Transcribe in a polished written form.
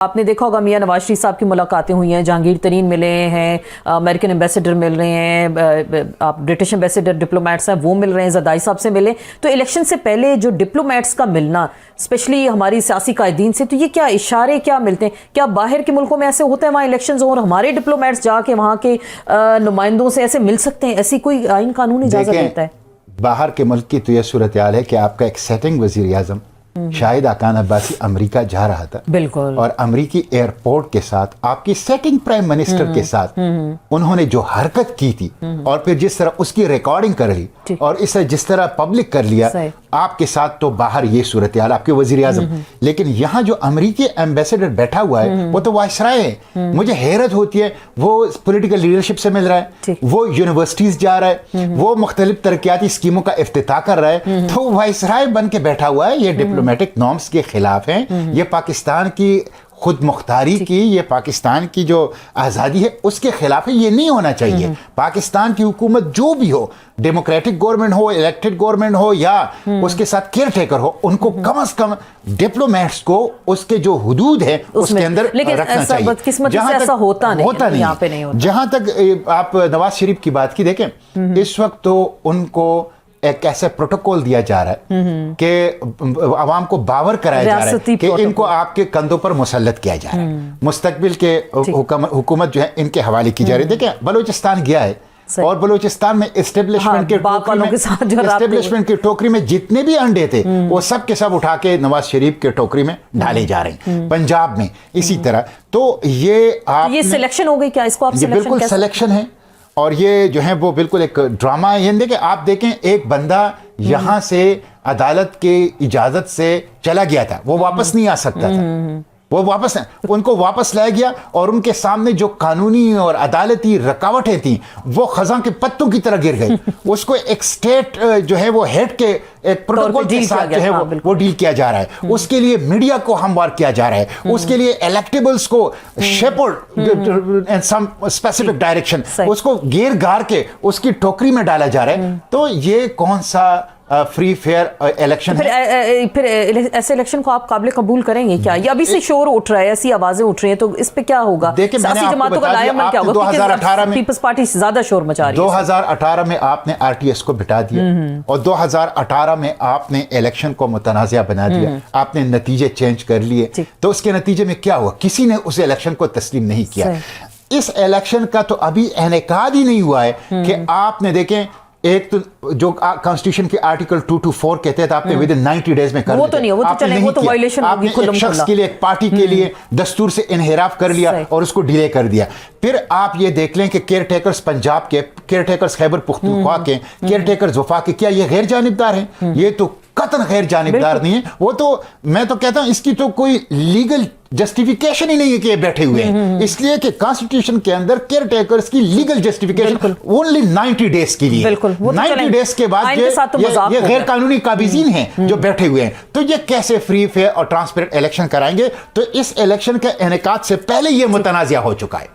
آپ نے دیکھا ہوگا میاں نواز شریف صاحب کی ملاقاتیں ہوئی ہیں، جہانگیر ترین ملے ہیں، امریکن ایمبیسیڈر مل رہے ہیں، آپ برٹش ایمبیسیڈر ڈپلومیٹس ہیں وہ مل رہے ہیں، زرداری صاحب سے ملے. تو الیکشن سے پہلے جو ڈپلومیٹس کا ملنا اسپیشلی ہماری سیاسی قائدین سے، تو یہ کیا اشارے کیا ملتے ہیں؟ کیا باہر کے ملکوں میں ایسے ہوتا ہے وہاں الیکشنز اور ہمارے ڈپلومیٹس جا کے وہاں کے نمائندوں سے ایسے مل سکتے ہیں؟ ایسی کوئی آئین قانون اجازت دیتا ہے؟ باہر کے ملک کی تو یہ صورتحال ہے کہ آپ کا ایک سیٹنگ وزیر اعظم شاہد حقان عباسی امریکہ جا رہا تھا، بالکل، اور امریکی ایئرپورٹ کے ساتھ آپ کی سیٹنگ پرائم منسٹر کے ساتھ انہوں نے جو حرکت کی تھی اور پھر جس طرح اس کی ریکارڈنگ کر لی اور اسے جس طرح پبلک کر لیا آپ کے ساتھ، تو باہر یہ صورتحال آپ کے وزیر اعظم. لیکن یہاں جو امریکی ایمبیسیڈر بیٹھا ہوا ہے وہ تو وائسرائے ہے. مجھے حیرت ہوتی ہے، وہ پولیٹیکل لیڈرشپ سے مل رہا ہے، وہ یونیورسٹیز جا رہا ہے، وہ مختلف ترقیاتی اسکیموں کا افتتاح کر رہا ہے، تو وائسرائے بن کے بیٹھا ہوا ہے. یہ ڈپلومیٹک نارمز کے خلاف ہیں، یہ پاکستان کی خود مختاری کی، یہ پاکستان کی جو آزادی ہے اس کے خلاف ہے. یہ نہیں ہونا چاہیے. پاکستان کی حکومت جو بھی ہو، ڈیموکریٹک گورنمنٹ ہو، الیکٹڈ گورنمنٹ ہو یا اس کے ساتھ کیئر ٹیکر ہو، ان کو کم از کم ڈپلومیٹس کو اس کے جو حدود ہے اس کے اندر رکھنا چاہیے. جہاں تک آپ نواز شریف کی بات کی دیکھیں، اس وقت تو ان کو ایک ایسا پروٹوکول دیا جا رہا ہے کہ عوام کو باور کرایا جا رہا ہے کہ ان کو آپ کے کندھوں پر مسلط کیا جا رہا ہے. مستقبل کے حکومت جو ہے ان کے حوالے کی جا رہی ہے. دیکھیں بلوچستان گیا ہے اور بلوچستان میں اسٹیبلشمنٹ کے ٹوکری میں جتنے بھی انڈے تھے وہ سب کے سب اٹھا کے نواز شریف کے ٹوکری میں ڈالے جا رہے ہیں. پنجاب میں اسی طرح. تو یہ آپ یہ سلیکشن ہو گئی کیا؟ اس کو آپ بالکل سلیکشن ہے اور یہ جو ہے وہ بالکل ایک ڈرامہ ہے. یہ دیکھیں، آپ دیکھیں ایک بندہ یہاں سے عدالت کی اجازت سے چلا گیا تھا، وہ واپس نہیں آ سکتا تھا، وہ واپس ان کو واپس لایا گیا اور ان کے سامنے جو قانونی اور عدالتی رکاوٹیں تھیں وہ خزاں کے پتوں کی طرح گر گئی. اس کو ایک سٹیٹ جو ہے وہ ہیڈ کے ایک پروٹوکول کے ساتھ جو ہے وہ ڈیل کیا جا رہا ہے. اس کے لیے میڈیا کو ہموار کیا جا رہا ہے، اس کے لیے الیکٹیبلز کو شیپرڈ ان سم اسپیسیفک ڈائریکشن، اس کو گیر گار کے اس کی ٹوکری میں ڈالا جا رہا ہے. تو یہ کون سا فری فیئر الیکشن ہے؟ پھر ایسے الیکشن کو آپ قابل قبول کریں گے کیا؟ یہ ابھی سے شور اٹھ رہا ہے، ایسی آوازیں اٹھ رہی ہیں، تو اس پہ کیا ہوگا؟ سیاسی جماعتوں کا لائے عمل کیا ہوگا؟ 2018 میں پیپلز پارٹی زیادہ شور مچا رہی ہے. 2018 میں آپ نے آر ٹی ایس کو بٹا دیا اور 2018 میں آپ نے الیکشن کو متنازع بنا دیا، آپ نے نتیجے چینج کر لیے. تو اس کے نتیجے میں کیا ہوا؟ کسی نے اس الیکشن کو تسلیم نہیں کیا. اس الیکشن کا تو ابھی انعقاد ہی نہیں ہوا ہے کہ آپ نے دیکھیں، ایک تو جو کانسٹیٹیوشن کے آرٹیکل 224 کہتے تھے آپ نے ود ان 90 ڈیز میں کر دیا. وہ تو نہیں، وہ تو چلیں، وہ تو وائلیشن آپ نے ایک شخص کے لیے، ایک پارٹی کے لیے دستور سے انحراف کر لیا اور اس کو ڈیلے کر دیا. پھر آپ یہ دیکھ لیں کہ کیئر ٹیکرز پنجاب کے، کیئر ٹیکرز خیبر پختونخوا کے، کیئر ٹیکرز وفاق کے، کیا یہ غیر جانبدار ہیں؟ یہ تو قطعاً غیر جانبدار نہیں ہے. وہ تو میں تو کہتا ہوں اس کی تو کوئی لیگل جسٹیفیکیشن ہی نہیں ہے کہ یہ بیٹھے ہوئے ہیں، اس لیے کہ کانسٹیٹیوشن کے اندر کیئر ٹیکرز کی لیگل جسٹیفیکیشن اونلی 90 ڈیز کے لیے. 90 ڈیز کے بعد یہ غیر قانونی قابضین ہیں جو بیٹھے ہوئے ہیں. تو یہ کیسے فری فیئر اور ٹرانسپیرنٹ الیکشن کرائیں گے؟ تو اس الیکشن کے انعقاد سے پہلے یہ متنازع ہو چکا ہے.